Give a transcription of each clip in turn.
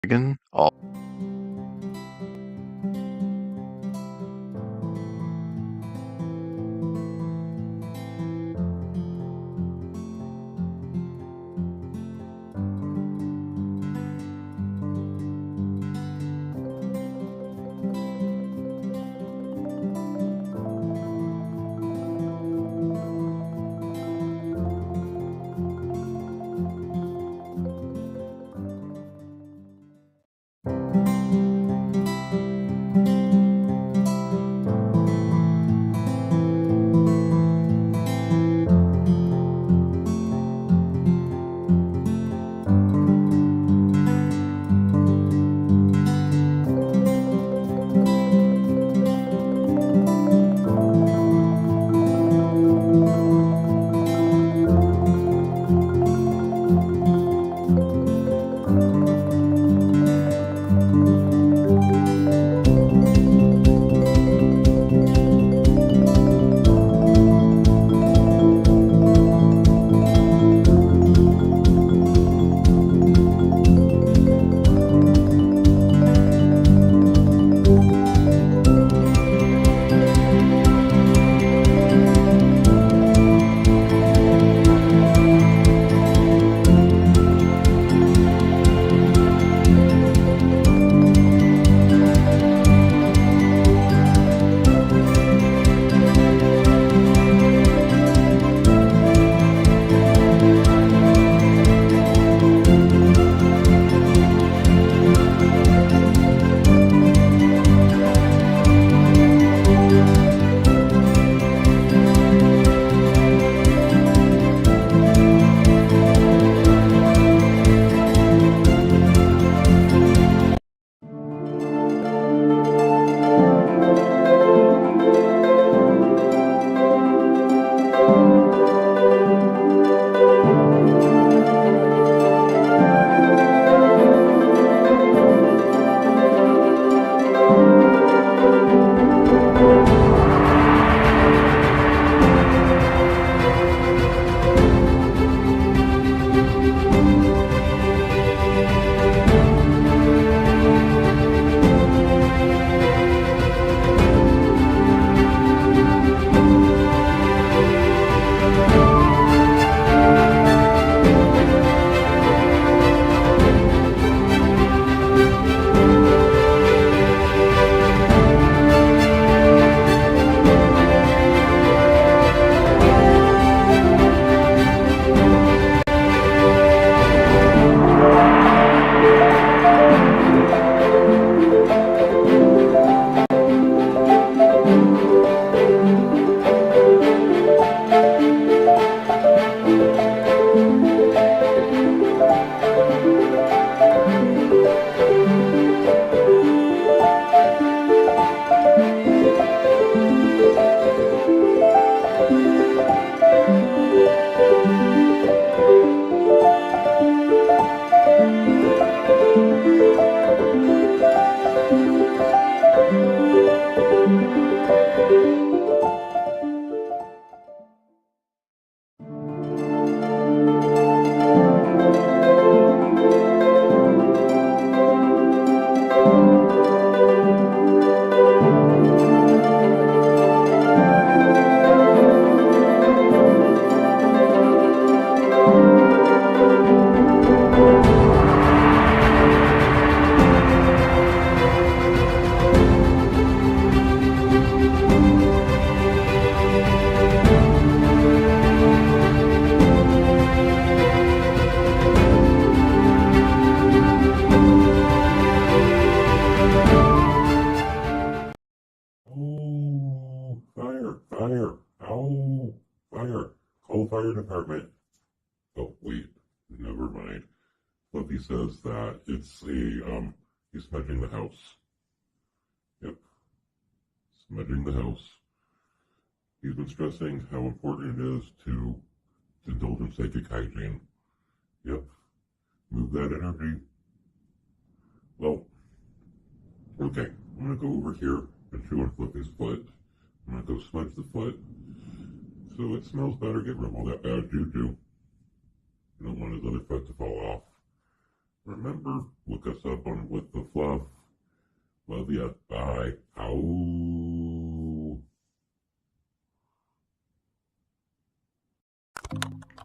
Pagan. Oh, fire, fire, oh, fire, call fire department. Oh, wait, never mind. Fluffy says that he's smudging the house. Yep, smudging the house. He's been stressing how important it is to indulge in psychic hygiene. Yep, move that energy. Well, okay, I'm gonna go over here and chew on Fluffy's foot. I'm gonna go smudge the foot so it smells better, get rid of all that bad juju. You don't want his other foot to fall off. Remember, look us up on With the Fluff. Love ya. Bye. Ow.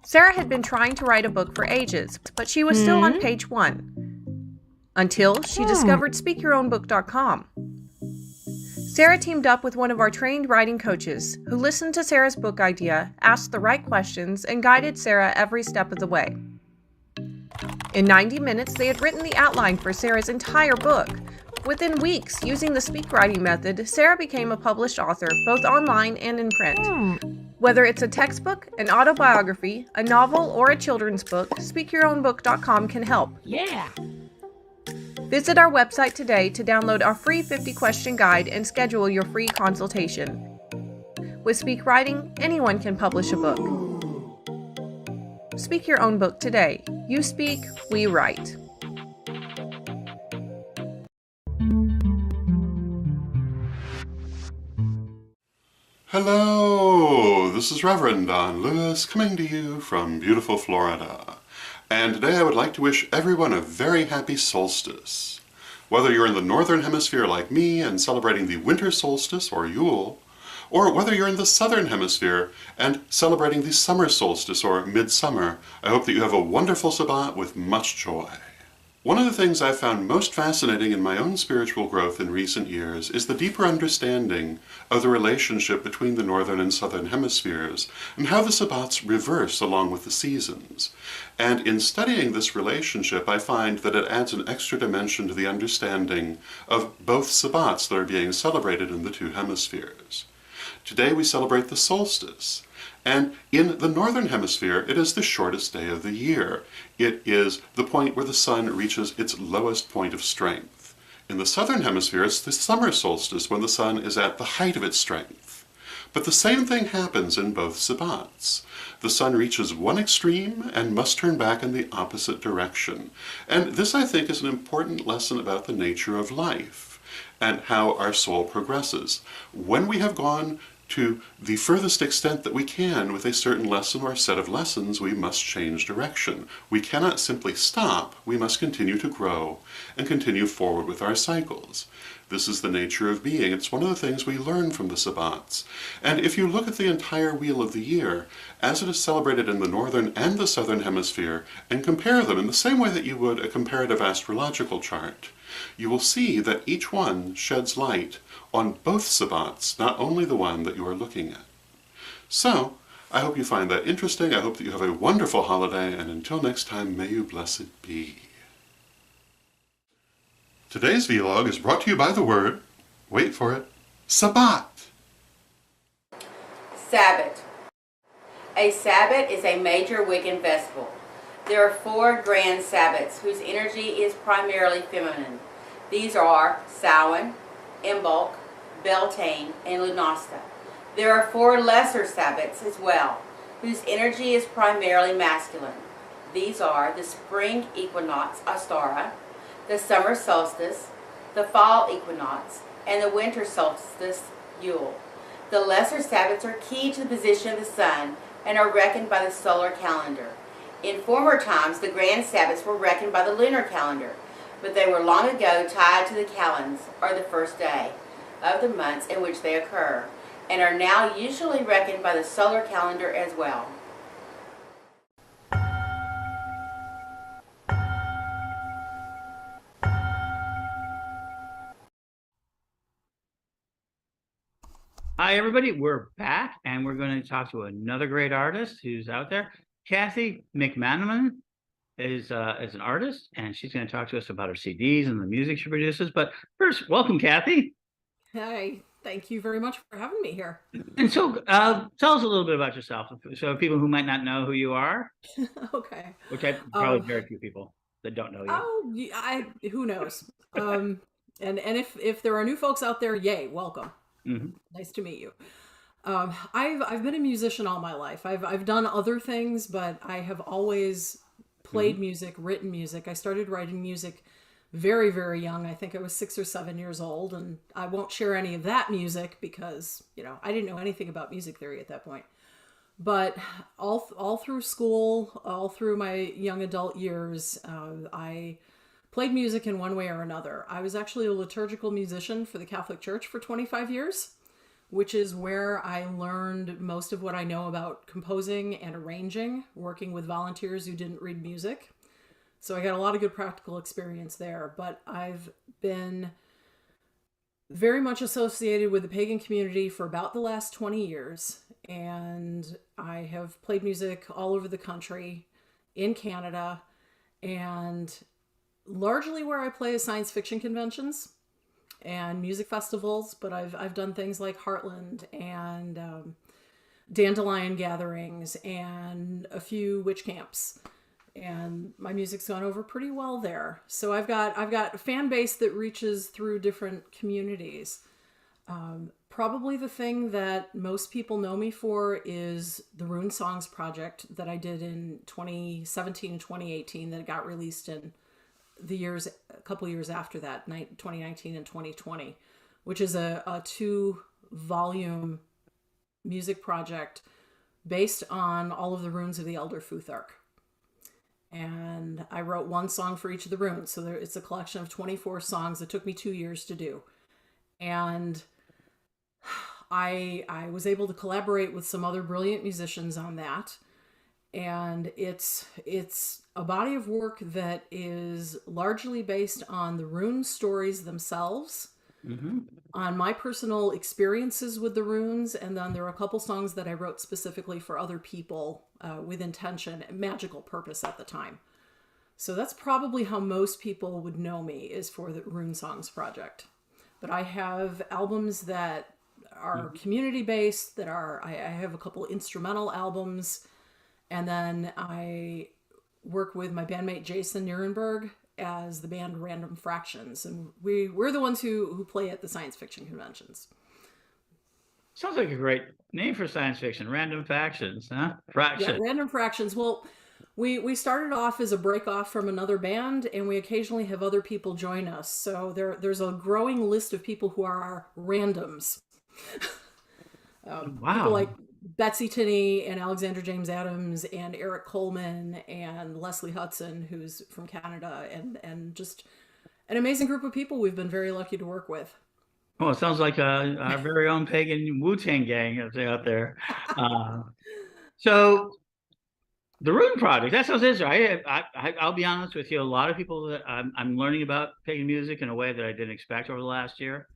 Sarah had been trying to write a book for ages, but she was still on page 1. Until she discovered SpeakYourOwnBook.com. Sarah teamed up with one of our trained writing coaches, who listened to Sarah's book idea, asked the right questions, and guided Sarah every step of the way. In 90 minutes, they had written the outline for Sarah's entire book. Within weeks, using the speak writing method, Sarah became a published author, both online and in print. Whether it's a textbook, an autobiography, a novel, or a children's book, SpeakYourOwnBook.com can help. Yeah! Visit our website today to download our free 50-question guide and schedule your free consultation. With Speak Writing, anyone can publish a book. Speak your own book today. You speak, we write. Hello, this is Reverend Don Lewis coming to you from beautiful Florida. And today I would like to wish everyone a very happy solstice. Whether you're in the northern hemisphere like me and celebrating the winter solstice or Yule, or whether you're in the southern hemisphere and celebrating the summer solstice or midsummer, I hope that you have a wonderful Sabbat with much joy. One of the things I've found most fascinating in my own spiritual growth in recent years is the deeper understanding of the relationship between the northern and southern hemispheres and how the Sabbats reverse along with the seasons. And in studying this relationship, I find that it adds an extra dimension to the understanding of both Sabbats that are being celebrated in the two hemispheres. Today we celebrate the solstice. And in the northern hemisphere, it is the shortest day of the year. It is the point where the sun reaches its lowest point of strength. In the southern hemisphere, it's the summer solstice when the sun is at the height of its strength. But the same thing happens in both Sabbats. The sun reaches one extreme and must turn back in the opposite direction. And this, I think, is an important lesson about the nature of life and how our soul progresses. When we have gone to the furthest extent that we can with a certain lesson or a set of lessons, we must change direction. We cannot simply stop, we must continue to grow and continue forward with our cycles. This is the nature of being. It's one of the things we learn from the Sabbats. And if you look at the entire wheel of the year, as it is celebrated in the northern and the southern hemisphere, and compare them in the same way that you would a comparative astrological chart, you will see that each one sheds light on both Sabbats, not only the one that you are looking at. So, I hope you find that interesting. I hope that you have a wonderful holiday, and until next time, may you blessed be. Today's vlog is brought to you by the word, wait for it, Sabbat. Sabbath. A Sabbath is a major Wiccan festival. There are 4 grand Sabbats whose energy is primarily feminine. These are Samhain, Imbolc, Beltane, and Lunasta. There are 4 lesser Sabbats as well, whose energy is primarily masculine. These are the spring equinox, Ostara, the summer solstice, the fall equinox, and the winter solstice, Yule. The lesser Sabbats are key to the position of the sun and are reckoned by the solar calendar. In former times, the grand Sabbats were reckoned by the lunar calendar, but they were long ago tied to the calends, or the first day, of the months in which they occur, and are now usually reckoned by the solar calendar as well. Hi, everybody. We're back, and we're going to talk to another great artist who's out there. Cathy McManamom is an artist, and she's going to talk to us about her CDs and the music she produces. But first, welcome, Cathy. Hi, thank you very much for having me here. And so tell us a little bit about yourself. So people who might not know who you are. Okay. Which I probably very few people that don't know you. Oh, who knows? And if there are new folks out there, yay, welcome. Mm-hmm. Nice to meet you. I've been a musician all my life. I've done other things, but I have always played music, written music. I started writing music very, very young. I think I was 6 or 7 years old, and I won't share any of that music because, I didn't know anything about music theory at that point. But all through school, all through my young adult years, I played music in one way or another. I was actually a liturgical musician for the Catholic Church for 25 years, which is where I learned most of what I know about composing and arranging, working with volunteers who didn't read music. So I got a lot of good practical experience there. But I've been very much associated with the pagan community for about the last 20 years. And I have played music all over the country, in Canada, and largely where I play is science fiction conventions and music festivals. But I've done things like Heartland and Dandelion gatherings and a few witch camps. And my music's gone over pretty well there. So I've got a fan base that reaches through different communities. Probably the thing that most people know me for is the Rune Songs project that I did in 2017 and 2018 that got released in a couple years after that, 2019 and 2020, which is a 2-volume music project based on all of the runes of the Elder Futhark. And I wrote one song for each of the runes. So it's a collection of 24 songs that took me 2 years to do. And I was able to collaborate with some other brilliant musicians on that. And it's a body of work that is largely based on the rune stories themselves, on my personal experiences with the runes, and then there are a couple songs that I wrote specifically for other people with intention and magical purpose at the time. So that's probably how most people would know me, is for the Rune Songs project. But I have albums that are community-based, I have a couple instrumental albums, and then I work with my bandmate Jason Nierenberg as the band Random Fractions, and we're the ones who play at the science fiction conventions. Sounds like a great name for science fiction. Random Factions, huh? Fractions. Yeah, Random Fractions. Well, we started off as a break off from another band, and we occasionally have other people join us. So there's a growing list of people who are our randoms. Wow. People like Betsy Tinney and Alexander James Adams and Eric Coleman and Leslie Hudson, who's from Canada, and just an amazing group of people we've been very lucky to work with. Well, it sounds like our very own pagan Wu-Tang gang out there. So the Rune Project, that sounds interesting. I'll be honest with you, a lot of people that I'm learning about pagan music in a way that I didn't expect over the last year.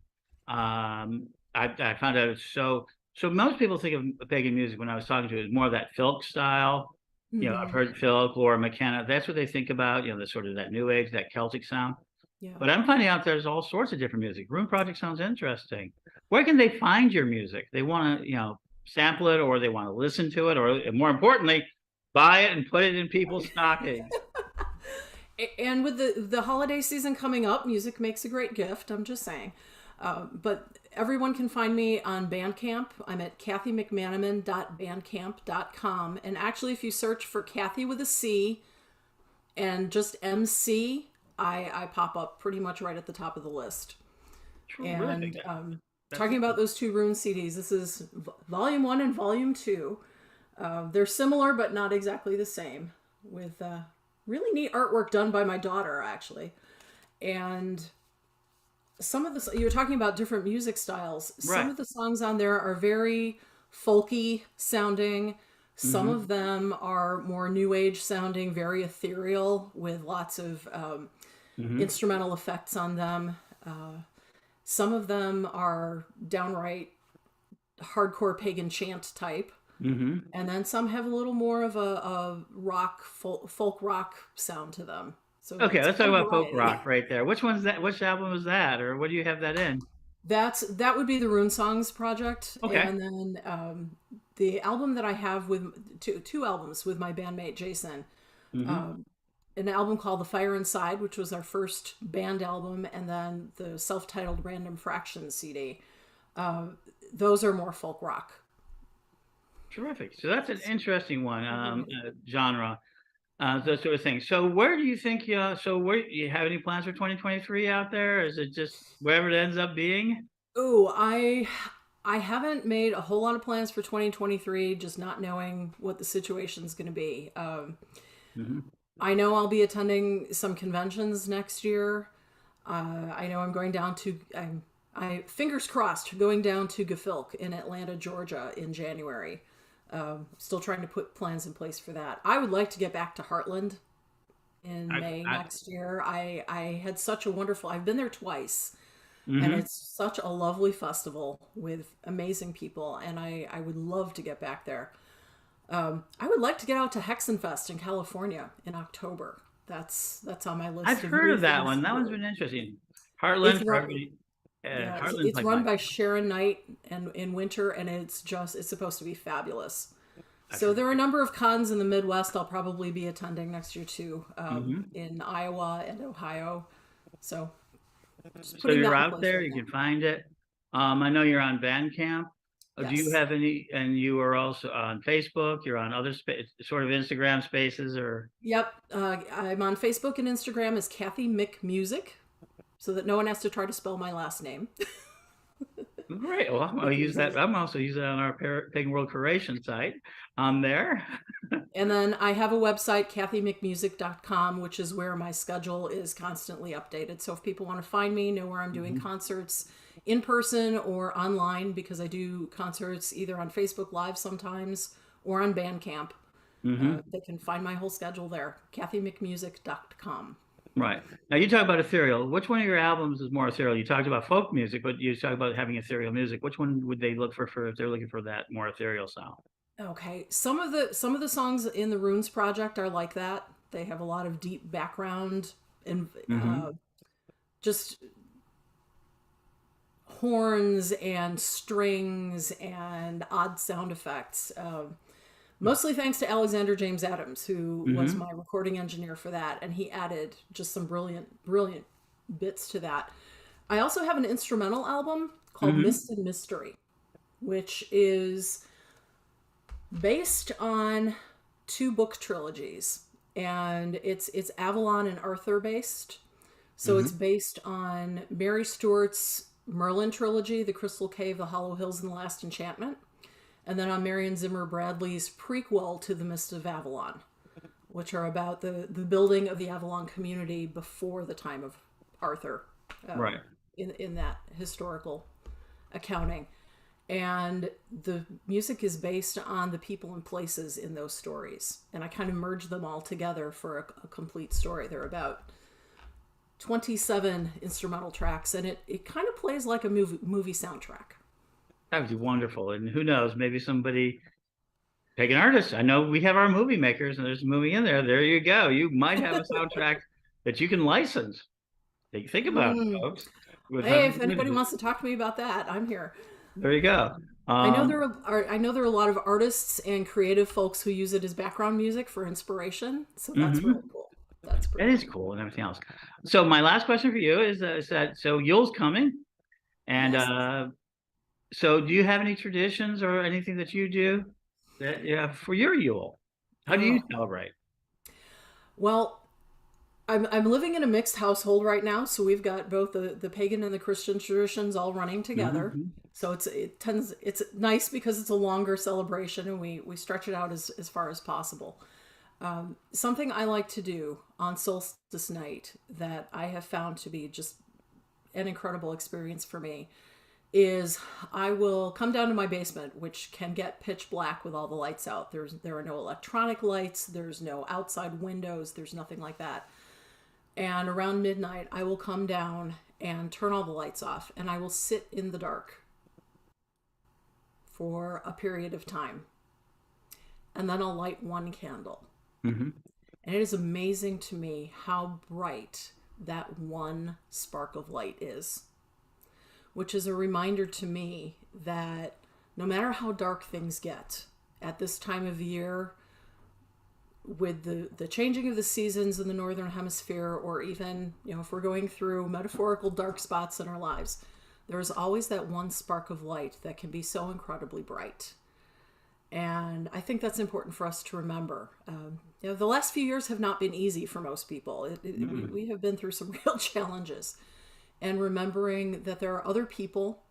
I found out it's so most people think of pagan music, when I was talking to it, is more of that filk style. You know, I've heard filk or McKenna. That's what they think about, the sort of that new age, that Celtic sound. Yeah. But I'm finding out there's all sorts of different music. Rune Project sounds interesting. Where can they find your music? They want to, sample it, or they want to listen to it, or more importantly, buy it and put it in people's stockings. And with the holiday season coming up, music makes a great gift. I'm just saying. But everyone can find me on Bandcamp. I'm at cathymcmanamon.bandcamp.com. And actually, if you search for Cathy with a C and just MC, I pop up pretty much right at the top of the list. Terrific. And talking about those 2 Rune CDs, this is Volume 1 and Volume 2. They're similar, but not exactly the same, with really neat artwork done by my daughter, actually. And some of the, you were talking about different music styles. Right. Some of the songs on there are very folky sounding. Some of them are more new age sounding, very ethereal, with lots of instrumental effects on them. Some of them are downright hardcore pagan chant type. And then some have a little more of a rock, folk rock sound to them. So okay, let's talk about folk rock right there. Which one's that? Which album is that, or what do you have that in? That would be the Rune Songs project. Okay. And then the album that I have with two albums with my bandmate Jason. An album called The Fire Inside, which was our first band album, and then the self-titled Random Fractions CD. Those are more folk rock. Terrific. So that's an interesting one, genre, those sort of things. So where do you think, where you have any plans for 2023 out there? Is it just wherever it ends up being? Oh, I haven't made a whole lot of plans for 2023, just not knowing what the situation's going to be. I know I'll be attending some conventions next year. I know I'm going down to, I fingers crossed, going down to Gefilk in Atlanta, Georgia in January. Still trying to put plans in place for that. I would like to get back to Heartland in May next year. I had such a wonderful, I've been there twice. And it's such a lovely festival with amazing people, and I would love to get back there. I would like to get out to Hexenfest in California in October. That's on my list. I've heard of that one. That one's been interesting. Heartland for everybody. Heartland's it's run by Sharon Knight and in winter, and it's supposed to be fabulous. So there are a number of cons in the Midwest I'll probably be attending next year too, in Iowa and Ohio. So you're out there, you can find it. I know you're on Bandcamp. Yes. Do you have any, and you are also on Facebook, you're on other sort of Instagram spaces or? Yep. I'm on Facebook and Instagram as Cathy McMusic, so that no one has to try to spell my last name. Great. Well, I'll use that. I'm also using it on our Pagan World Curation site on there. And then I have a website, cathymcmusic.com, which is where my schedule is constantly updated. So if people want to find me, know where I'm doing concerts in person or online, because I do concerts either on Facebook Live sometimes or on Bandcamp, they can find my whole schedule there, cathymcmusic.com. Right. Now you talk about ethereal. Which one of your albums is more ethereal? You talked about folk music, but you talked about having ethereal music. Which one would they look for if they're looking for that more ethereal sound? Okay. Some of the songs in the Runes project are like that. They have a lot of deep background and just horns and strings and odd sound effects. Mostly thanks to Alexander James Adams, who was my recording engineer for that, and he added just some brilliant bits to that. I also have an instrumental album called Mist and Mystery, which is based on 2 book trilogies, and it's Avalon and Arthur based. So it's based on Mary Stuart's Merlin trilogy, The Crystal Cave, The Hollow Hills, and The Last Enchantment. And then on Marion Zimmer Bradley's prequel to The Mist of Avalon, which are about the building of the Avalon community before the time of Arthur, right, in that historical accounting. And the music is based on the people and places in those stories. And I kind of merged them all together for a complete story. They're about 27 instrumental tracks, and it kind of plays like a movie soundtrack. That would be wonderful. And who knows, maybe somebody, Pagan artists. I know we have our movie makers, and there's a movie in there. There you go. You might have a soundtrack that you can license. Think about it, folks. Hey, if anybody wants to talk to me about that, I'm here. There you go. I know there are a lot of artists and creative folks who use it as background music for inspiration. So that's really cool. That's pretty. It is cool and everything else. So my last question for you is that so Yule's coming, and yes. So do you have any traditions or anything that you do that for your Yule? How do you celebrate? Well, I'm living in a mixed household right now, so we've got both the pagan and the Christian traditions all running together. So it's nice because it's a longer celebration, and we stretch it out as far as possible. Something I like to do on solstice night that I have found to be just an incredible experience for me is I will come down to my basement, which can get pitch black with all the lights out. There are no electronic lights, there's no outside windows, there's nothing like that. And around midnight, I will come down and turn all the lights off, and I will sit in the dark for a period of time. And then I'll light one candle. And it is amazing to me how bright that one spark of light is, which is a reminder to me that no matter how dark things get at this time of the year, with the changing of the seasons in the Northern Hemisphere, or even, if we're going through metaphorical dark spots in our lives, there's always that one spark of light that can be so incredibly bright. And I think that's important for us to remember. The last few years have not been easy for most people. We have been through some real challenges. And remembering that there are other people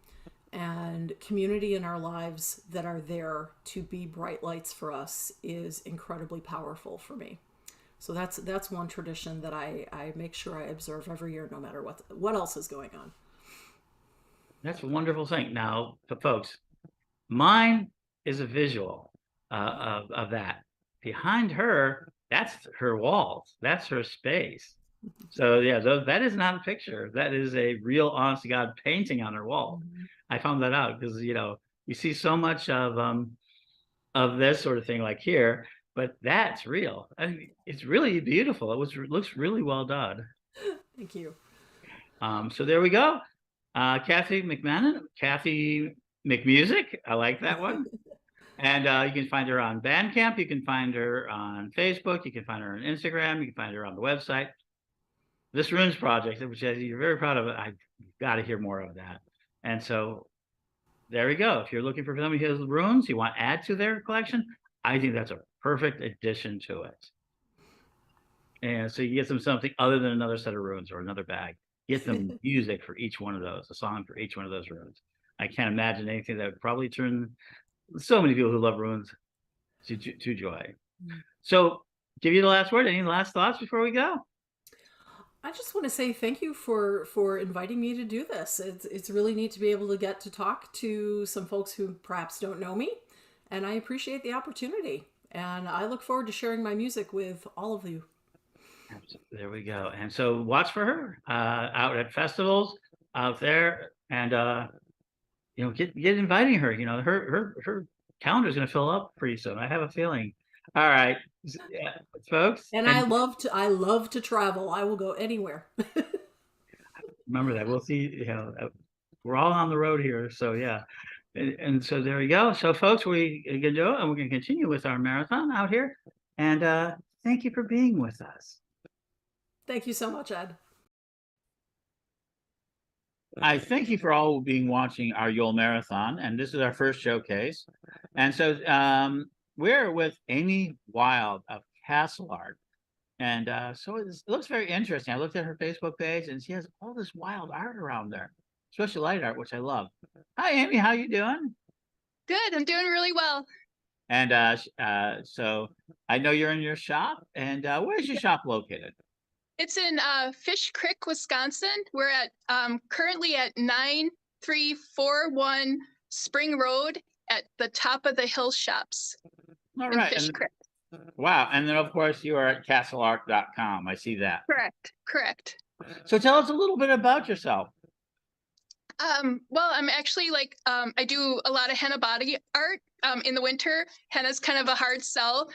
and community in our lives that are there to be bright lights for us is incredibly powerful for me. So that's one tradition that I make sure I observe every year, no matter what else is going on. That's a wonderful thing. Now, folks, mine is a visual of that. Behind her, that's her walls. That's her space. So yeah, that is not a picture. That is a real, honest to God painting on her wall. I found that out because you see so much of this sort of thing like here, but that's real. I mean, it's really beautiful. Looks really well done. Thank you. So there we go. Cathy McManamom, Cathy McMusic. I like that one. And you can find her on Bandcamp. You can find her on Facebook. You can find her on Instagram. You can find her on the website. This Runes project, which you're very proud of, I've got to hear more of that. And so there we go. If you're looking for somebody who has runes you want to add to their collection, I think that's a perfect addition to it. And so you get them something other than another set of runes or another bag. Get them music for each one of those, a song for each one of those runes. I can't imagine anything that would probably turn so many people who love runes to joy. So give you the last word. Any last thoughts before we go? I just want to say thank you for inviting me to do this. It's really neat to be able to get to talk to some folks who perhaps don't know me, and I appreciate the opportunity. And I look forward to sharing my music with all of you. There we go. And so watch for her out at festivals out there, and get inviting her. Her calendar is going to fill up pretty soon. I have a feeling. All right, folks. And I love to travel. I will go anywhere. Remember that. We'll see. We're all on the road here, so yeah. And so there we go. So folks, we're going to do it, and we're going to continue with our marathon out here. And thank you for being with us. Thank you so much, Ed. I thank you for all watching our Yule Marathon, and this is our first showcase. And so we're with Amy Wilde of Castle Art. And so it looks very interesting. I looked at her Facebook page, and she has all this wild art around there, especially light art, which I love. Hi, Amy. How you doing? Good. I'm doing really well. And so I know you're in your shop. And where's your shop located? It's in Fish Creek, Wisconsin. We're at currently at 9341 Spring Road at the top of the hill shops. All right. Fish Creek. Wow. And then, of course, you are at castleart.com. I see that. Correct. So tell us a little bit about yourself. Well, I'm actually I do a lot of henna body art. In the winter, henna's kind of a hard sell.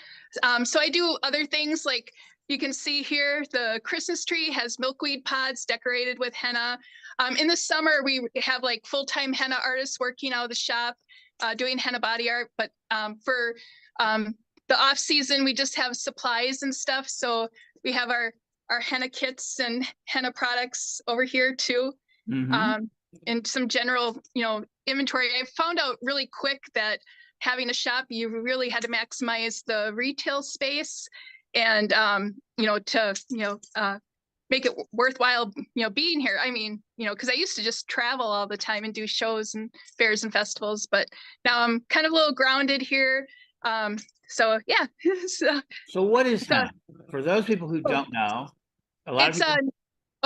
So I do other things like you can see here, the Christmas tree has milkweed pods decorated with henna. In the summer, we have like full-time henna artists working out of the shop doing henna body art. But for the off season, we just have supplies and stuff. So we have our henna kits and henna products over here too. Mm-hmm. And some general, inventory. I found out really quick that having a shop, you really had to maximize the retail space and, to make it worthwhile, being here. I mean, because I used to just travel all the time and do shows and fairs and festivals, but now I'm kind of a little grounded here. So yeah. So what is henna? For those people who don't know, a lot of people...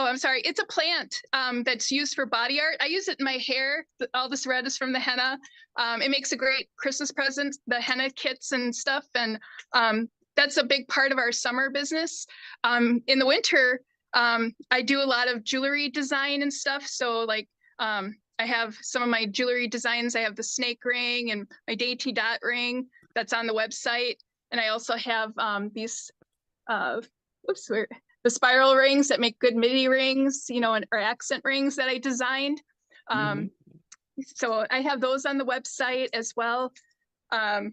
Oh, I'm sorry. It's a plant that's used for body art. I use it in my hair. All this red is from the henna. It makes a great Christmas present, the henna kits and stuff. And that's a big part of our summer business. In the winter, I do a lot of jewelry design and stuff. So I have some of my jewelry designs. I have the snake ring and my dainty dot ring that's on the website. And I also have these, the spiral rings that make good MIDI rings, or accent rings that I designed. So I have those on the website as well. So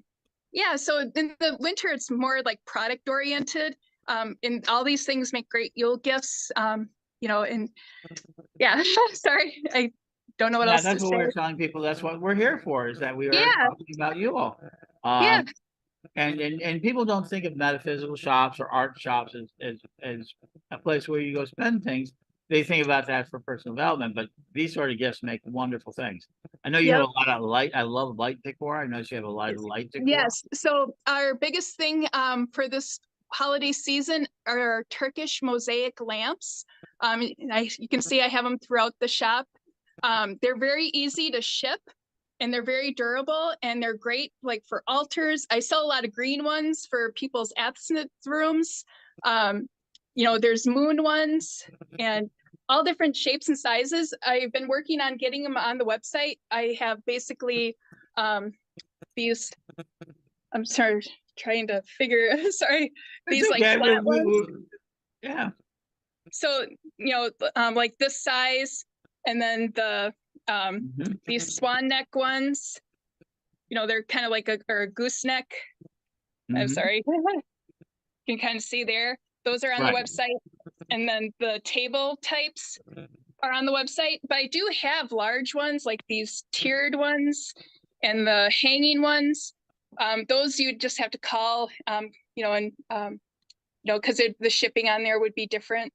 in the winter, it's more like product oriented. And all these things make great Yule gifts, and yeah, sorry, I don't know what else that's to what say. We're telling people. That's what we're here for, is that we are talking about Yule. And people don't think of metaphysical shops or art shops as a place where you go spend things, they think about that for personal development, but these sort of gifts make wonderful things. I know you have Yep. a lot of light. I love light decor. I notice you have a lot of light decor. Yes. So our biggest thing for this holiday season are our Turkish mosaic lamps. You can see I have them throughout the shop. They're very easy to ship, and they're very durable, and they're great like for altars. I sell a lot of green ones for people's absinthe rooms. There's moon ones and all different shapes and sizes. I've been working on getting them on the website. I have basically these, I'm sorry, trying to figure, sorry, these like flat ones. Yeah. So, like this size, and then the these swan neck ones, they're kind of like a gooseneck. I'm sorry. You can kind of see there. Those are on the website. And then the table types are on the website. But I do have large ones, like these tiered ones and the hanging ones. Those you just have to call, because the shipping on there would be different.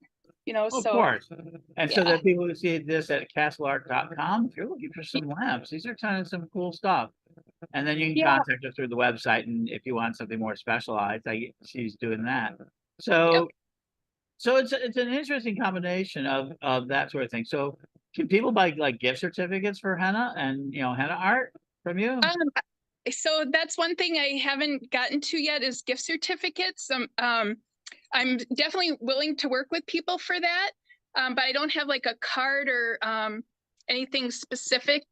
Of course. And so that people who see this at castleart.com, if you're looking for some lamps, these are kind of some cool stuff. And then you can contact us through the website, and if you want something more specialized, she's doing that. So it's an interesting combination of that sort of thing. So can people buy like gift certificates for henna and henna art from you? So that's one thing I haven't gotten to yet is gift certificates. I'm definitely willing to work with people for that, but I don't have like a card or anything specific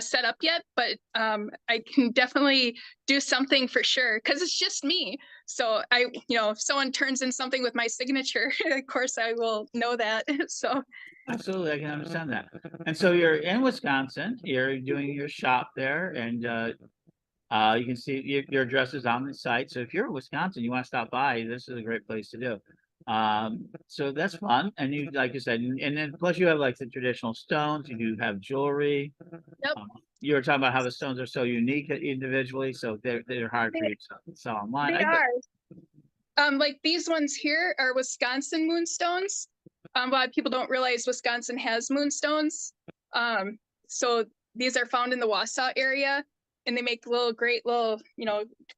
set up yet. But I can definitely do something for sure because it's just me. So if someone turns in something with my signature, of course I will know that. So absolutely, I can understand that. And so you're in Wisconsin. You're doing your shop there, and you can see your address is on the site. So if you're in Wisconsin, you want to stop by, this is a great place to do. So that's fun. And you, like you said, and then plus you have like the traditional stones. You do have jewelry. Yep. You were talking about how the stones are so unique individually, so they're hard for you to sell online. They are. Like these ones here are Wisconsin moonstones. A lot of people don't realize Wisconsin has moonstones. So these are found in the Wausau area. And they make great little,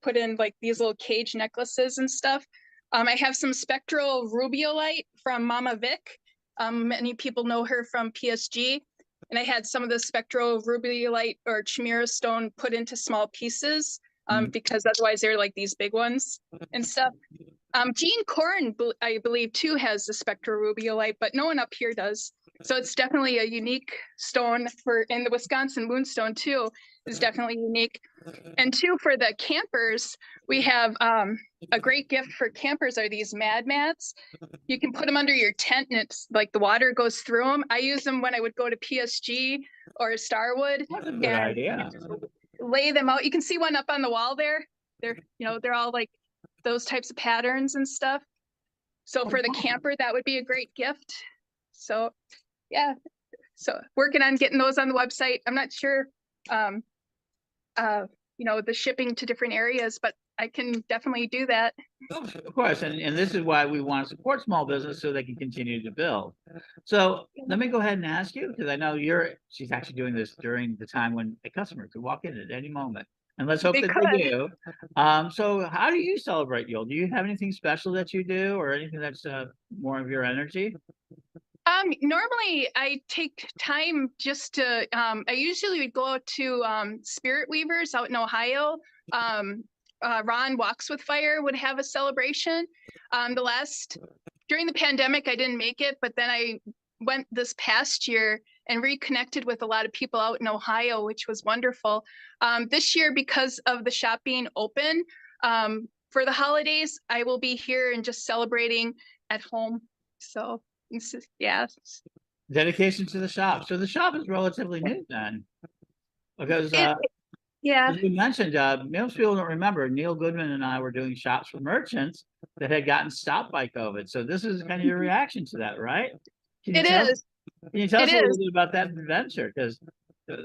put in like these little cage necklaces and stuff. I have some spectral rubiolite from Mama Vic. Many people know her from PSG. And I had some of the spectral rubiolite or chimera stone put into small pieces because otherwise they're like these big ones and stuff. Jean Corn, I believe, too, has the spectral rubiolite, but no one up here does. So it's definitely a unique stone and the Wisconsin moonstone, too, is definitely unique. And two, for the campers, we have a great gift for campers are these mad mats. You can put them under your tent and it's like the water goes through them. I use them when I would go to PSG or Starwood. That's a good idea. Lay them out. You can see one up on the wall there. They're all like those types of patterns and stuff. So for the camper, that would be a great gift. So yeah, so working on getting those on the website. I'm not sure, the shipping to different areas, but I can definitely do that. Of course, and this is why we want to support small business so they can continue to build. So let me go ahead and ask you, because I know she's actually doing this during the time when a customer could walk in at any moment. And let's hope that they do. So how do you celebrate Yule? Do you have anything special that you do or anything that's more of your energy? Normally I take time just to, I usually would go to Spirit Weavers out in Ohio. Ron Walks with Fire would have a celebration. During the pandemic, I didn't make it, but then I went this past year and reconnected with a lot of people out in Ohio, which was wonderful. This year, because of the shop being open for the holidays, I will be here and just celebrating at home. So yeah. Dedication to the shop. So the shop is relatively new then, because as you mentioned, most people don't remember, Neil Goodman and I were doing shops for merchants that had gotten stopped by COVID. So this is kind of your reaction to that, right? Can you tell us a little bit about that adventure? Because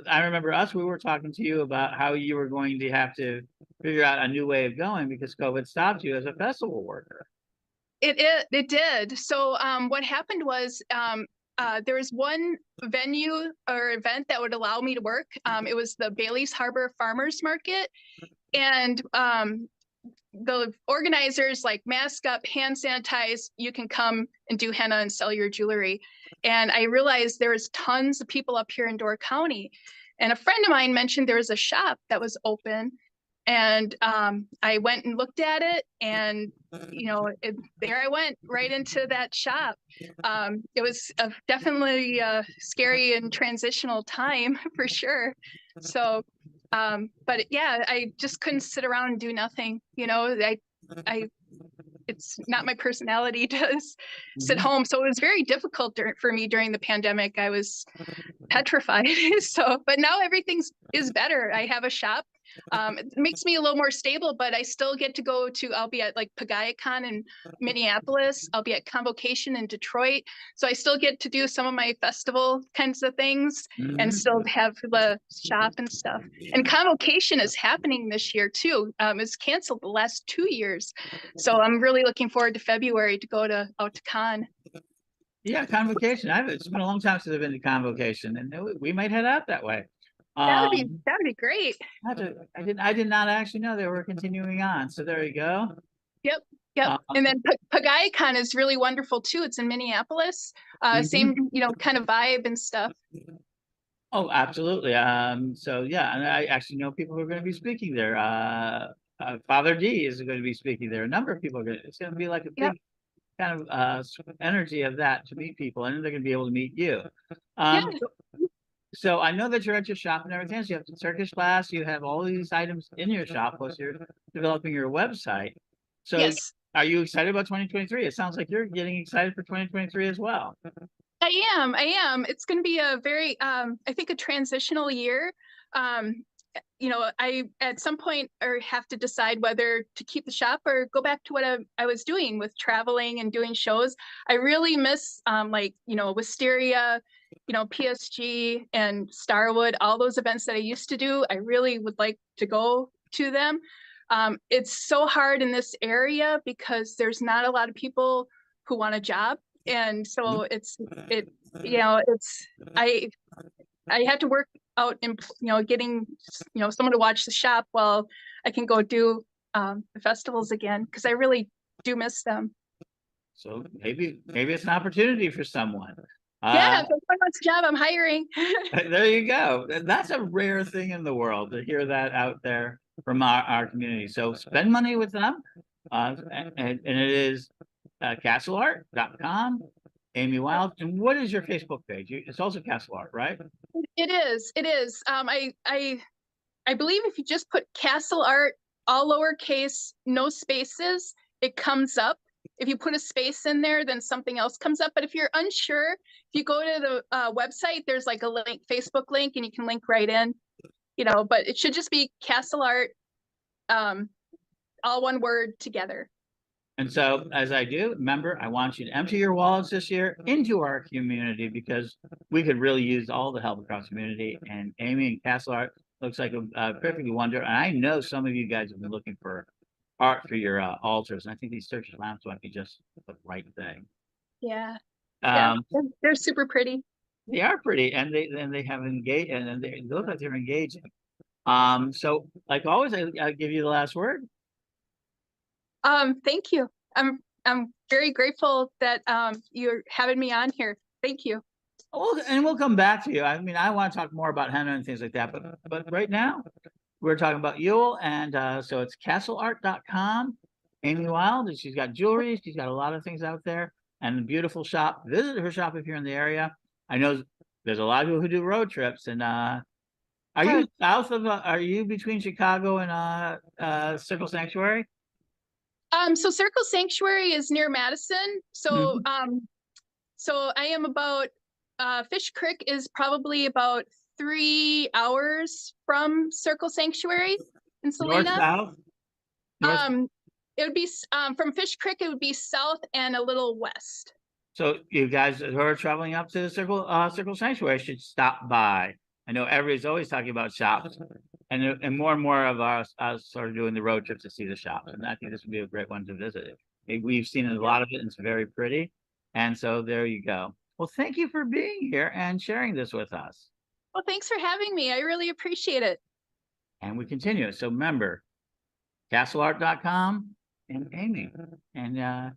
I remember we were talking to you about how you were going to have to figure out a new way of going because COVID stopped you as a festival worker. It did. So what happened was there was one venue or event that would allow me to work. It was the Bailey's Harbor Farmers Market, and the organizers like mask up, hand sanitize, you can come and do henna and sell your jewelry. And I realized there was tons of people up here in Door County. And a friend of mine mentioned there was a shop that was open. And I went and looked at it, and there I went right into that shop. It was definitely a scary and transitional time for sure. So but yeah, I just couldn't sit around and do nothing. It's not my personality to sit home. So it was very difficult for me during the pandemic. I was petrified. But now everything is better. I have a shop. It makes me a little more stable, but I still get to I'll be at like Pagayacon in Minneapolis. I'll be at Convocation in Detroit. So I still get to do some of my festival kinds of things and still have the shop and stuff. And Convocation is happening this year too. It's canceled the last 2 years. So I'm really looking forward to February to go out to Con. Yeah, Convocation. It's been a long time since I've been to Convocation, and we might head out that way. That would be great. I did not actually know they were continuing on. So there you go. Yep. And then Pagayacon is really wonderful too. It's in Minneapolis. Same, kind of vibe and stuff. Oh, absolutely. So yeah, and I actually know people who are going to be speaking there. Father D is going to be speaking there. A number of people it's going to be like a big kind of energy of that to meet people, and they're going to be able to meet you. So I know that you're at your shop and everything. So you have the Turkish class, you have all these items in your shop, plus you're developing your website. So yes. Are you excited about 2023? It sounds like you're getting excited for 2023 as well. I am. It's going to be a very, I think, a transitional year. I at some point have to decide whether to keep the shop or go back to what I was doing with traveling and doing shows. I really miss Wisteria, PSG and Starwood, all those events that I used to do. I really would like to go to them. It's so hard in this area because there's not a lot of people who want a job. And so I had to work out in, getting, someone to watch the shop while I can go do the festivals again, because I really do miss them. So maybe it's an opportunity for someone. Yeah, if someone wants a job, I'm hiring. There you go. That's a rare thing in the world to hear that out there from our community. So spend money with them. And it is castleart.com, Amy Wilde. And what is your Facebook page? It's also Castle Art, right? It is. I believe if you just put Castle Art, all lowercase, no spaces, it comes up. If you put a space in there, then something else comes up. But if you're unsure, if you go to the website, there's like a link, Facebook link, and you can link right in. But it should just be Castle Art, all one word together. And so, as I do, remember, I want you to empty your wallets this year into our community, because we could really use all the help across the community. And Amy and Castle Art looks like a perfectly wonder. And I know some of you guys have been looking for art for your altars, and I think these Turkish lamps might be just the right thing. Yeah, they're super pretty. They are pretty, and they have engaged, and they look like they're engaging. So like always, I'll give you the last word. Thank you. I'm very grateful that you're having me on here. Thank you. Well, and we'll come back to you. I mean, I want to talk more about henna and things like that, but right now we're talking about Yule, and so it's castleart.com. Amy Wilde, and she's got jewelry. She's got a lot of things out there, and a beautiful shop. Visit her shop if you're in the area. I know there's a lot of people who do road trips, and are you south of? Are you between Chicago and Circle Sanctuary? So Circle Sanctuary is near Madison. So so I am about Fish Creek is probably about 3 hours from Circle Sanctuary in Salina. North? It would be from Fish Creek, it would be south and a little west. So you guys who are traveling up to the Circle Sanctuary should stop by. I know everybody's always talking about shops, and more of us are doing the road trips to see the shops, and I think this would be a great one to visit. We've seen a lot of it, and it's very pretty. And so there you go. Well, thank you for being here and sharing this with us. Well, thanks for having me. I really appreciate it. And we continue. So remember, castleart.com and Amy. And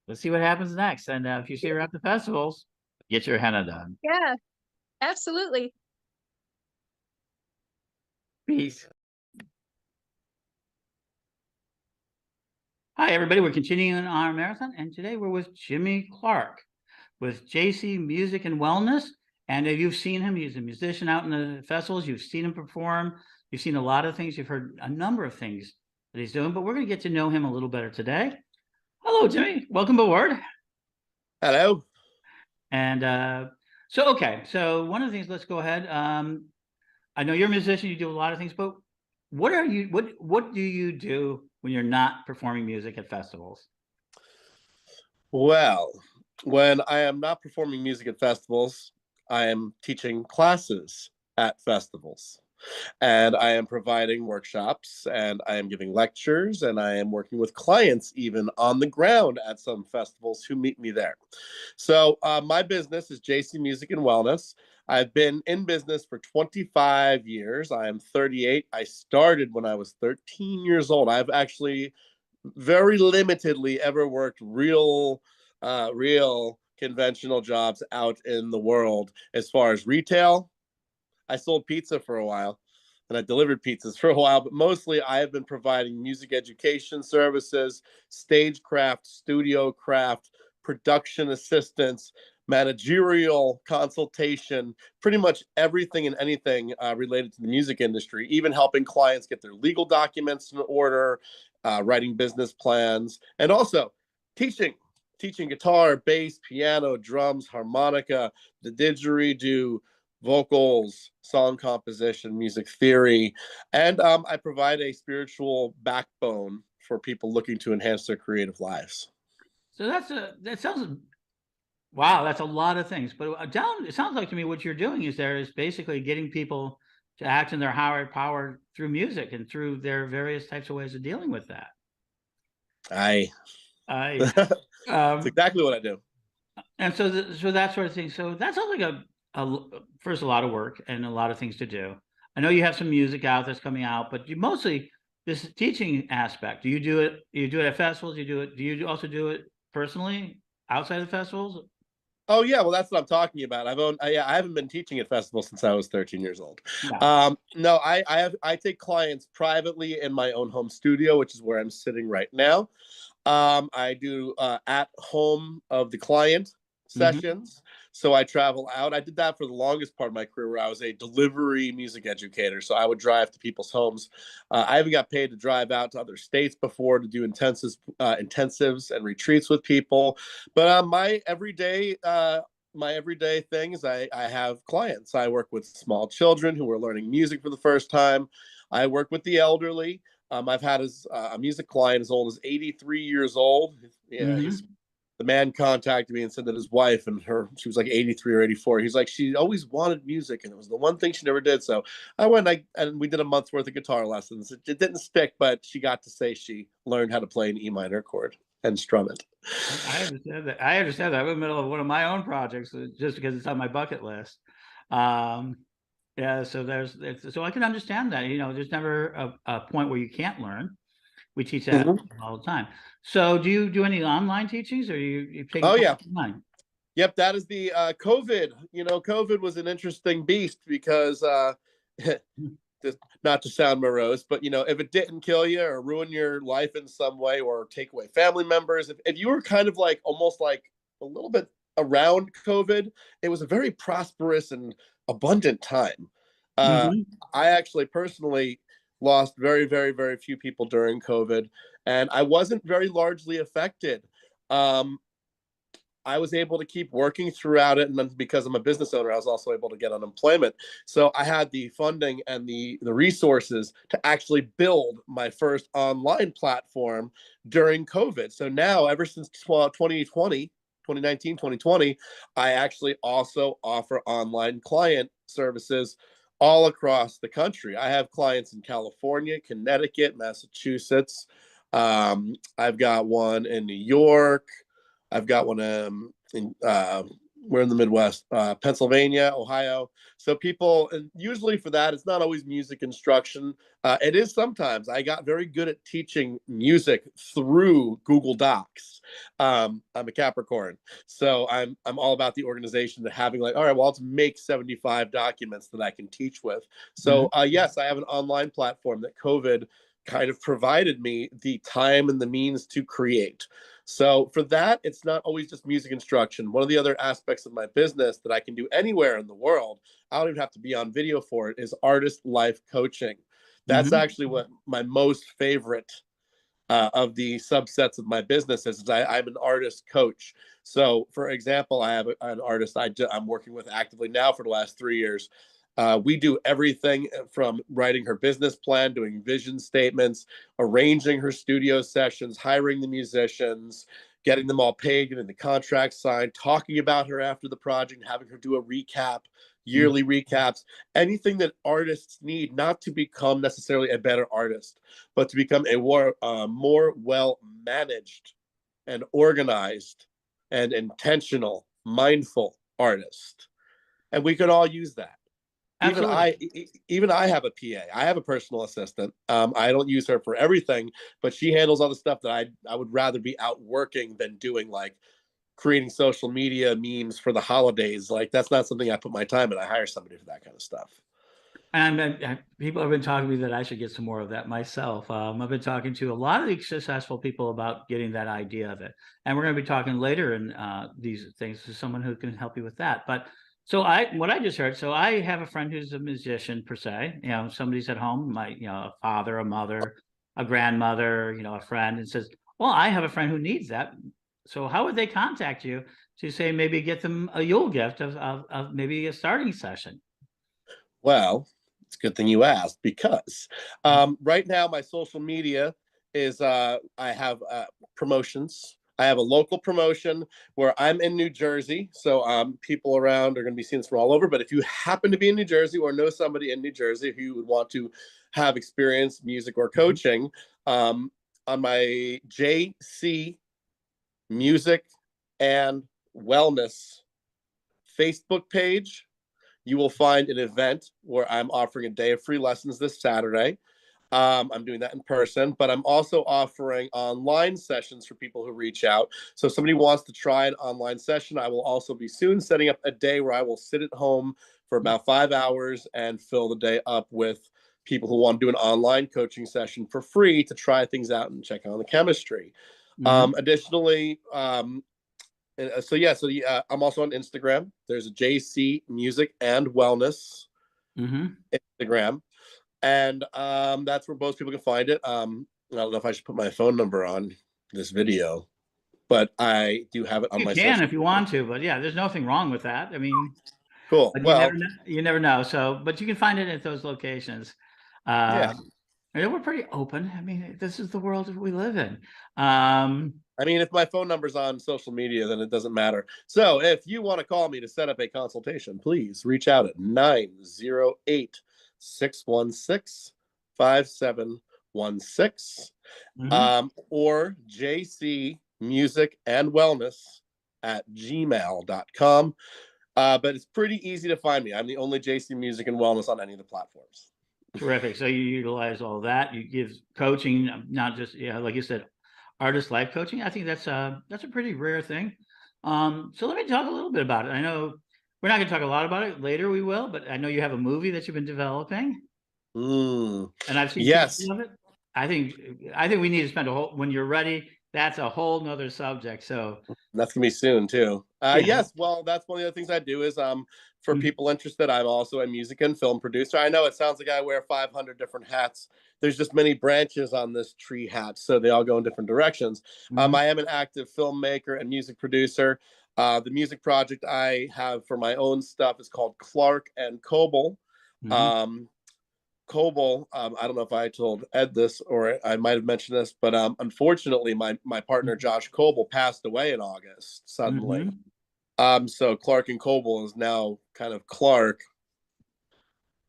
let's see what happens next. And if you see her at the festivals, get your henna done. Yeah, absolutely. Peace. Hi, everybody. We're continuing our marathon, and today we're with Jimmy Clark with JC Music and Wellness. And you've seen him. He's a musician out in the festivals. You've seen him perform. You've seen a lot of things. You've heard a number of things that he's doing, but we're going to get to know him a little better today. Hello, Jimmy. Welcome aboard. Hello. And so one of the things, let's go ahead. I know you're a musician. You do a lot of things, but what do you do when you're not performing music at festivals? Well, when I am not performing music at festivals, I am teaching classes at festivals. And I am providing workshops, and I am giving lectures, and I am working with clients even on the ground at some festivals who meet me there. So my business is JC Music and Wellness. I've been in business for 25 years. I am 38. I started when I was 13 years old. I've actually very limitedly ever worked real conventional jobs out in the world. As far as retail, I sold pizza for a while, and I delivered pizzas for a while, but mostly I have been providing music education services, stagecraft, studio craft, production assistance, managerial consultation, pretty much everything and anything related to the music industry, even helping clients get their legal documents in order, writing business plans, and also teaching guitar, bass, piano, drums, harmonica, the didgeridoo, vocals, song composition, music theory, and I provide a spiritual backbone for people looking to enhance their creative lives. So that sounds, wow, that's a lot of things. But it sounds like to me what you're doing is basically getting people to act in their higher power through music and through their various types of ways of dealing with that. That's exactly what I do. And so that sort of thing. So that sounds like first a lot of work and a lot of things to do. I know you have some music out that's coming out, but you mostly this teaching aspect. Do you do it? You do it at festivals? Do you also do it personally outside of festivals? Oh yeah, well that's what I'm talking about. I haven't been teaching at festivals since I was 13 years old. No, no, I take clients privately in my own home studio, which is where I'm sitting right now. I do at home of the client sessions. So I travel out. I did that for the longest part of my career, where I was a delivery music educator. So I would drive to people's homes. I even got paid to drive out to other states before to do intensives and retreats with people. But my everyday thing is I have clients. I work with small children who are learning music for the first time. I work with the elderly. I've had a music client as old as 83 years old. Yeah, the man contacted me and said that his wife she was like 83 or 84. He's like, she always wanted music, and it was the one thing she never did. So I went and we did a month's worth of guitar lessons. It didn't stick, but she got to say she learned how to play an E minor chord and strum it. I understand that. I'm in the middle of one of my own projects just because it's on my bucket list. Yeah, so I can understand that. There's never a point where you can't learn. We teach that all the time. So do you do any online teachings, or you take online? Yep, that is the COVID. COVID was an interesting beast because not to sound morose, but if it didn't kill you or ruin your life in some way or take away family members, if you were kind of like almost like a little bit around COVID, it was a very prosperous and abundant time. I actually personally lost very, very, very few people during COVID, and I wasn't very largely affected. I was able to keep working throughout it, and then because I'm a business owner, I was also able to get unemployment. So I had the funding and the resources to actually build my first online platform during COVID. So now, ever since 2019, 2020, I actually also offer online client services all across the country. I have clients in California, Connecticut, Massachusetts. I've got one in New York. I've got one in we're in the Midwest, Pennsylvania, Ohio. So people, and usually for that, it's not always music instruction. It is sometimes. I got very good at teaching music through Google Docs. I'm a Capricorn, so I'm all about the organization, and having like, all right, well, let's make 75 documents that I can teach with. So yes, I have an online platform that COVID kind of provided me the time and the means to create. So for that, it's not always just music instruction. One of the other aspects of my business that I can do anywhere in the world, I don't even have to be on video for it, is artist life coaching. That's actually what my most favorite of the subsets of my business is. I'm an artist coach. So for example, I have an artist I'm working with actively now for the last 3 years. We do everything from writing her business plan, doing vision statements, arranging her studio sessions, hiring the musicians, getting them all paid, getting the contract signed, talking about her after the project, having her do a recap, yearly recaps, anything that artists need, not to become necessarily a better artist, but to become a more well-managed and organized and intentional, mindful artist. And we could all use that. Even I have a PA. I have a personal assistant. I don't use her for everything, but she handles all the stuff that I would rather be out working than doing, like creating social media memes for the holidays. Like that's not something I put my time in. I hire somebody for that kind of stuff. And people have been talking to me that I should get some more of that myself. I've been talking to a lot of the successful people about getting that idea of it. And we're going to be talking later in these things to someone who can help you with that. But so what I just heard, so I have a friend who's a musician per se, somebody's at home, a father, a mother, a grandmother, a friend, and says, well, I have a friend who needs that. So how would they contact you to say, maybe get them a Yule gift of maybe a starting session? Well, it's a good thing you asked, because right now my social media is I have promotions. I have a local promotion where I'm in New Jersey. So people around are going to be seeing this from all over. But if you happen to be in New Jersey or know somebody in New Jersey who would want to have experience, music, or coaching, on my JC Music and Wellness Facebook page, you will find an event where I'm offering a day of free lessons this Saturday. I'm doing that in person, but I'm also offering online sessions for people who reach out. So if somebody wants to try an online session, I will also be soon setting up a day where I will sit at home for about 5 hours and fill the day up with people who want to do an online coaching session for free to try things out and check on the chemistry. Additionally, I'm also on Instagram. There's a JC Music and Wellness Instagram. And that's where most people can find it. I don't know if I should put my phone number on this video, but I do have it on my. You can if you want to, but yeah, there's nothing wrong with that. I mean, cool. Well, you never know. So, but you can find it at those locations. Yeah, we're pretty open. I mean, this is the world that we live in. I mean, if my phone number's on social media, then it doesn't matter. So if you want to call me to set up a consultation, please reach out at 908-616-5716 or JC Music and Wellness at gmail.com. But it's pretty easy to find me. I'm the only JC Music and Wellness on any of the platforms. Terrific. So you utilize all that. You give coaching, not just, like you said, artist life coaching. I think that's a pretty rare thing. So let me talk a little bit about it. I know we're not going to talk a lot about it. Later we will, but I know you have a movie that you've been developing. And I've seen pieces of it. I think we need to spend when you're ready, that's a whole nother subject. So that's gonna be soon too. Yes, well, that's one of the other things I do is for people interested, I'm also a music and film producer. I know it sounds like I wear 500 different hats. There's just many branches on this tree hat, so they all go in different directions. I am an active filmmaker and music producer. The music project I have for my own stuff is called Clark and Coble. Coble, I don't know if I told Ed this or I might have mentioned this, but unfortunately, my partner Josh Coble passed away in August suddenly. So Clark and Coble is now kind of Clark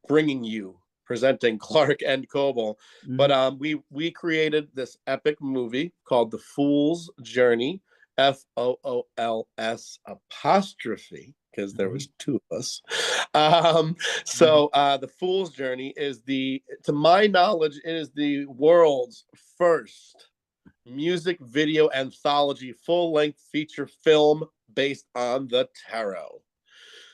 presenting Clark and Coble. But we created this epic movie called The Fool's Journey, FOOLS apostrophe, because there was two of us. So the Fool's Journey is to my knowledge, it is the world's first music video anthology, full-length feature film based on the tarot.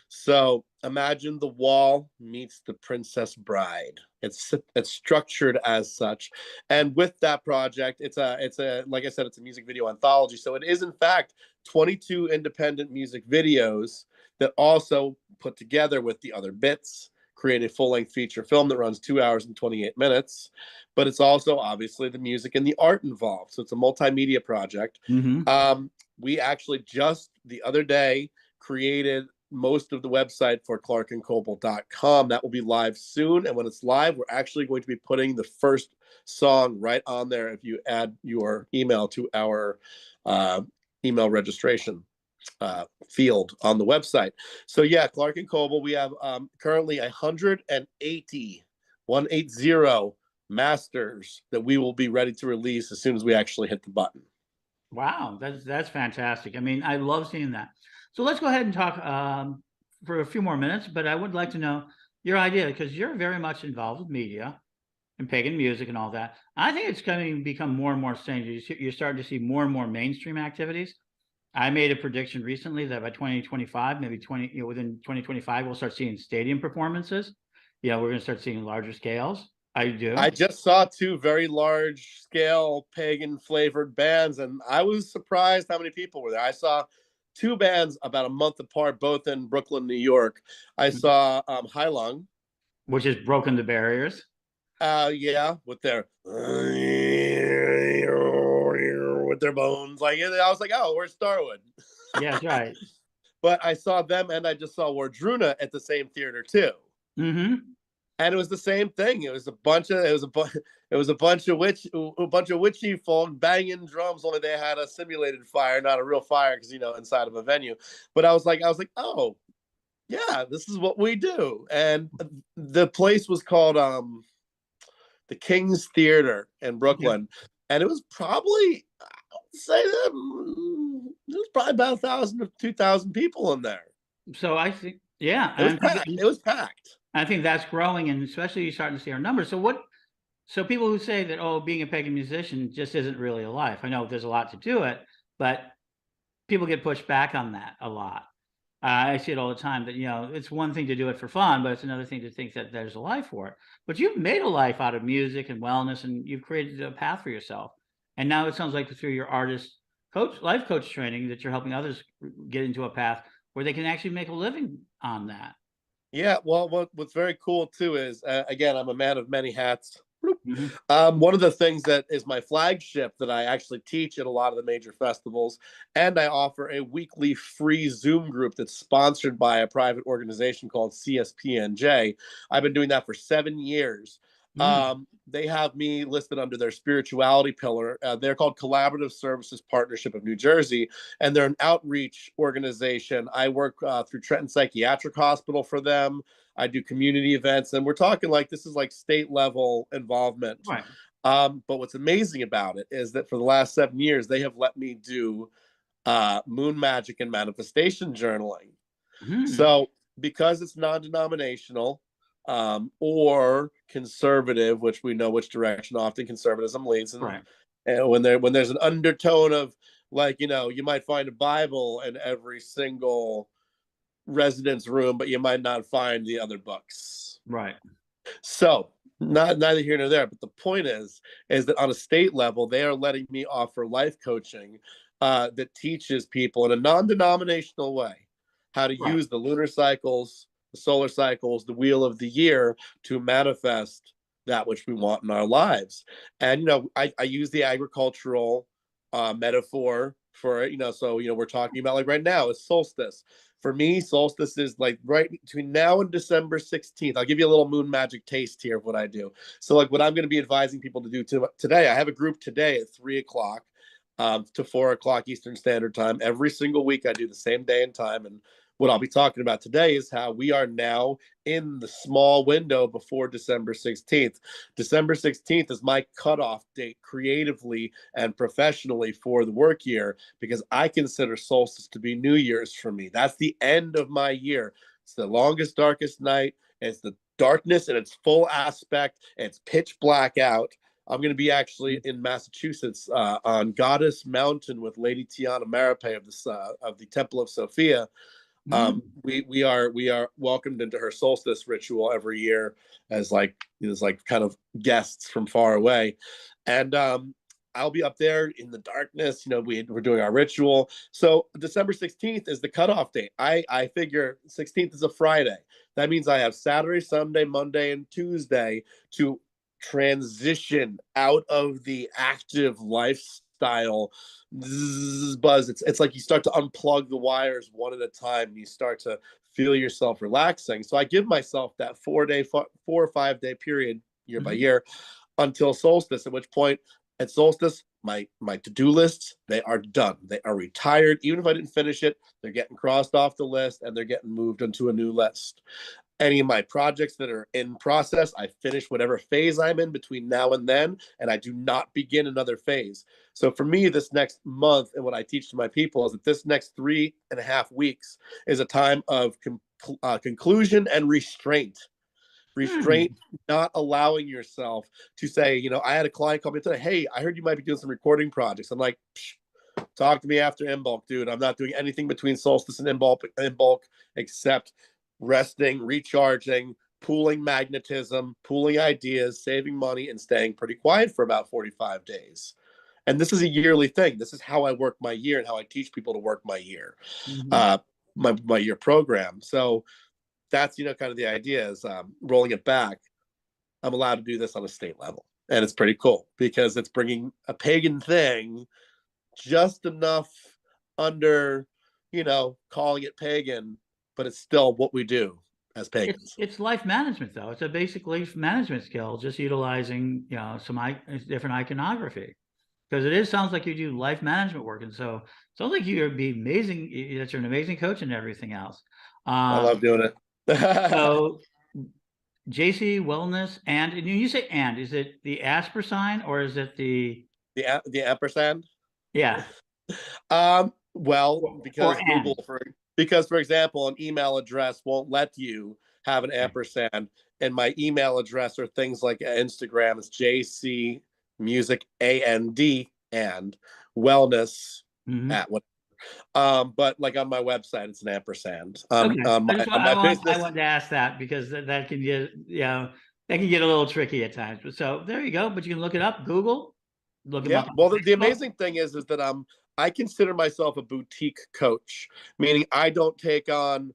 So imagine The Wall meets The Princess Bride. It's structured as such, and with that project, it's a like I said, it's a music video anthology. So it is in fact 22 independent music videos that also put together with the other bits create a full-length feature film that runs 2 hours and 28 minutes. But it's also obviously the music and the art involved. So it's a multimedia project. We actually just the other day created most of the website for clarkandcoble.com. That will be live soon. And when it's live, we're actually going to be putting the first song right on there if you add your email to our email registration field on the website. So yeah, Clark and Coble, we have currently 180 masters that we will be ready to release as soon as we actually hit the button. Wow, that's fantastic. I mean, I love seeing that. So let's go ahead and talk for a few more minutes, but I would like to know your idea, because you're very much involved with media and pagan music and all that. I think it's going to become more and more strange. You're starting to see more and more mainstream activities. I made a prediction recently that by 2025, maybe within 2025, we'll start seeing stadium performances. We're going to start seeing larger scales. I just saw two very large scale pagan flavored bands, and I was surprised how many people were there. I saw two bands about a month apart, both in Brooklyn, New York. I saw Hylung, which has broken the barriers. Yeah, with their bones. Like, I was like, oh, where's Starwood? Yeah, that's right. But I saw them, and I just saw Wardruna at the same theater too. And it was the same thing. It was a bunch of witchy folk banging drums. Only they had a simulated fire, not a real fire, because inside of a venue. But I was like, oh, yeah, this is what we do. And the place was called the King's Theater in Brooklyn, and it was probably about 1,000 to 2,000 people in there. So I think, yeah, it was packed. I think that's growing, and especially you're starting to see our numbers. So people who say that, oh, being a pagan musician just isn't really a life. I know there's a lot to do it, but people get pushed back on that a lot. I see it all the time that, it's one thing to do it for fun, but it's another thing to think that there's a life for it. But you've made a life out of music and wellness, and you've created a path for yourself. And now it sounds like through your life coach training that you're helping others get into a path where they can actually make a living on that. Yeah, well, what's very cool too is, again, I'm a man of many hats. One of the things that is my flagship that I actually teach at a lot of the major festivals, and I offer a weekly free Zoom group that's sponsored by a private organization called CSPNJ. I've been doing that for 7 years. They have me listed under their spirituality pillar. They're called Collaborative Services Partnership of New Jersey, and they're an outreach organization. I work through Trenton Psychiatric Hospital for them. I do community events, and we're talking like this is like state level involvement. Right. But what's amazing about it is that for the last 7 years, they have let me do moon magic and manifestation journaling. So because it's non-denominational, or conservative, which we know which direction often conservatism leads, and when there's an undertone of, like, you might find a Bible in every single residence room, but you might not find the other books. Right. So neither here nor there, but the point is that on a state level, they are letting me offer life coaching that teaches people in a non-denominational way how to use the lunar cycles, the solar cycles, the wheel of the year to manifest that which we want in our lives. And, I use the agricultural metaphor for it, so, we're talking about, like, right now it's solstice. For me, solstice is like right between now and December 16th. I'll give you a little moon magic taste here of what I do. So, like, what I'm going to be advising people to do today, I have a group today at 3:00 to 4:00 Eastern Standard Time. Every single week I do the same day and time. And what I'll be talking about today is how we are now in the small window before December 16th. December 16th is my cutoff date creatively and professionally for the work year, because I consider solstice to be New Year's for me. That's the end of my year. It's the longest, darkest night. It's the darkness in its full aspect. It's pitch black out. I'm going to be actually in Massachusetts on Goddess Mountain with Lady Tiana Marape of the Temple of Sophia. We are welcomed into her solstice ritual every year as like kind of guests from far away, and I'll be up there in the darkness. We're doing our ritual. So December 16th is the cutoff date. I figure 16th is a Friday. That means I have Saturday, Sunday, Monday, and Tuesday to transition out of the active lifestyle buzz. It's like you start to unplug the wires one at a time, and you start to feel yourself relaxing. So I give myself that 4 or 5 day period year by year until solstice, at which point at solstice, my to-do lists, they are done. They are retired. Even if I didn't finish it, they're getting crossed off the list and they're getting moved into a new list. Any of my projects that are in process, I finish whatever phase I'm in between now and then, and I do not begin another phase. So for me, this next month, and what I teach to my people is that this next 3.5 weeks is a time of conclusion and restraint. Not allowing yourself to say, I had a client call me today, hey, I heard you might be doing some recording projects. I'm like, talk to me after Imbolc, dude. I'm not doing anything between solstice and Imbolc except resting, recharging, pooling magnetism, pooling ideas, saving money, and staying pretty quiet for about 45 days. And this is a yearly thing. This is how I work my year and how I teach people to work my year, my year program. So that's, kind of the idea is rolling it back. I'm allowed to do this on a state level. And it's pretty cool because it's bringing a pagan thing just enough under, calling it pagan, but it's still what we do as pagans. It's life management, though. It's a basic life management skill, just utilizing, some different iconography. Because it sounds like you do life management work. And so it sounds like you'd be amazing, that you're an amazing coach and everything else. I love doing it. So JC Wellness, and you say and, is it the asper sign or is it the ampersand? Yeah. Well, because Google, for example, an email address won't let you have an ampersand, and my email address or things like Instagram is JC Music AND and Wellness at what. But like on my website, it's an ampersand. I wanted to ask that because that can get that can get a little tricky at times. But so there you go. But you can look it up, Google. Look it up. Well, the amazing thing is that I consider myself a boutique coach, meaning I don't take on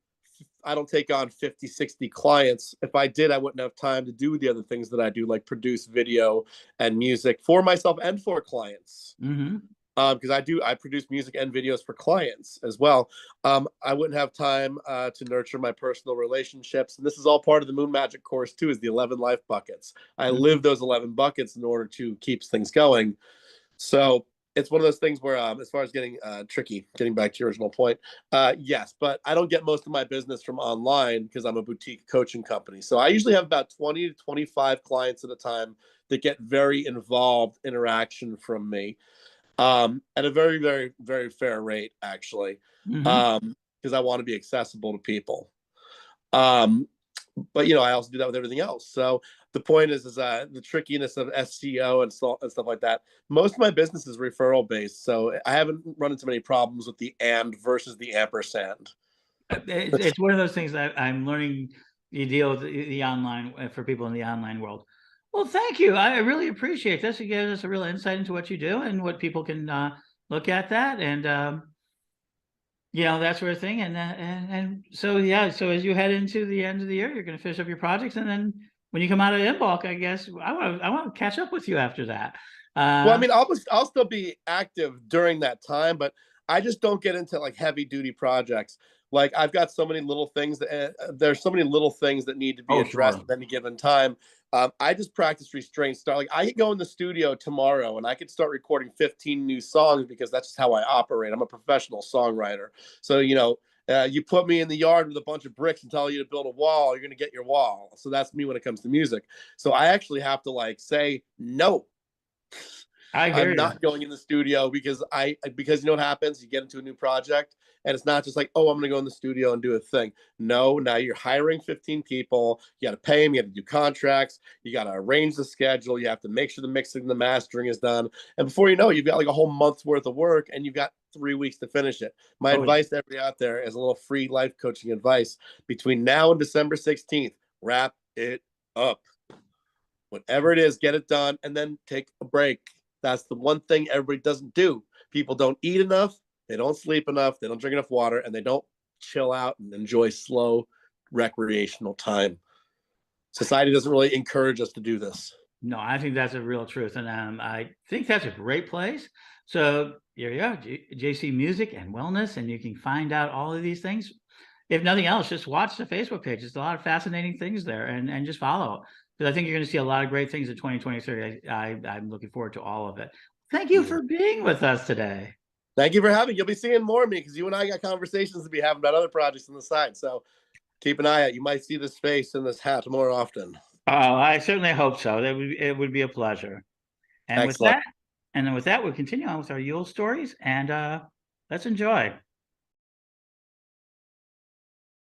50, 60 clients. If I did, I wouldn't have time to do the other things that I do, like produce video and music for myself and for clients. Because I produce music and videos for clients as well. I wouldn't have time to nurture my personal relationships. And this is all part of the Moon Magic course too, is the 11 life buckets. I live those 11 buckets in order to keep things going. So it's one of those things where, as far as getting tricky, getting back to your original point, yes, but I don't get most of my business from online because I'm a boutique coaching company. So I usually have about 20 to 25 clients at a time that get very involved interaction from me. At a very, very, very fair rate, actually, because I want to be accessible to people. But I also do that with everything else. So the point is the trickiness of SEO and stuff like that. Most of my business is referral based, so I haven't run into many problems with the and versus the ampersand. It's one of those things that I'm learning. You deal with the online for people in the online world. Well, thank you. I really appreciate this. It gives us a real insight into what you do and what people can look at that and that sort of thing. And so so as you head into the end of the year, you're going to finish up your projects, and then when you come out of Imbolc, I guess I want to catch up with you after that. Well, I mean, I'll still be active during that time, but I just don't get into like heavy duty projects. Like I've got so many little things there's so many little things that need to be addressed at any given time. I just practice restraint. I could go in the studio tomorrow and I could start recording 15 new songs because that's just how I operate. I'm a professional songwriter. So, You put me in the yard with a bunch of bricks and tell you to build a wall, you're going to get your wall. So that's me when it comes to music. So I actually have to like say no. I hear I'm you. not going in the studio because you know what happens? You get into a new project and it's not just like, oh, I'm going to go in the studio and do a thing. No, now you're hiring 15 people. You got to pay them. You got to do contracts. You got to arrange the schedule. You have to make sure the mixing and the mastering is done. And before you know, you've got like a whole month's worth of work and you've got 3 weeks to finish it. My advice to everybody out there is a little free life coaching advice. Between now and December 16th, wrap it up. Whatever it is, get it done and then take a break. That's the one thing everybody doesn't do. People don't eat enough, they don't sleep enough, they don't drink enough water, and they don't chill out and enjoy slow recreational time. Society doesn't really encourage us to do this. No, I think that's a real truth. And I think that's a great place. So here you go, JC Music and Wellness, and you can find out all of these things. If nothing else, just watch the Facebook page. There's a lot of fascinating things there, and just follow. Because I think you're going to see a lot of great things in 2023. I'm looking forward to all of it. Thank you for being with us today. Thank you for having me. You'll be seeing more of me because you and I got conversations to be having about other projects on the side. So keep an eye out. You might see this face and this hat more often. Oh, I certainly hope so. It would be a pleasure. And Excellent. with that, we'll continue on with our Yule stories, and let's enjoy.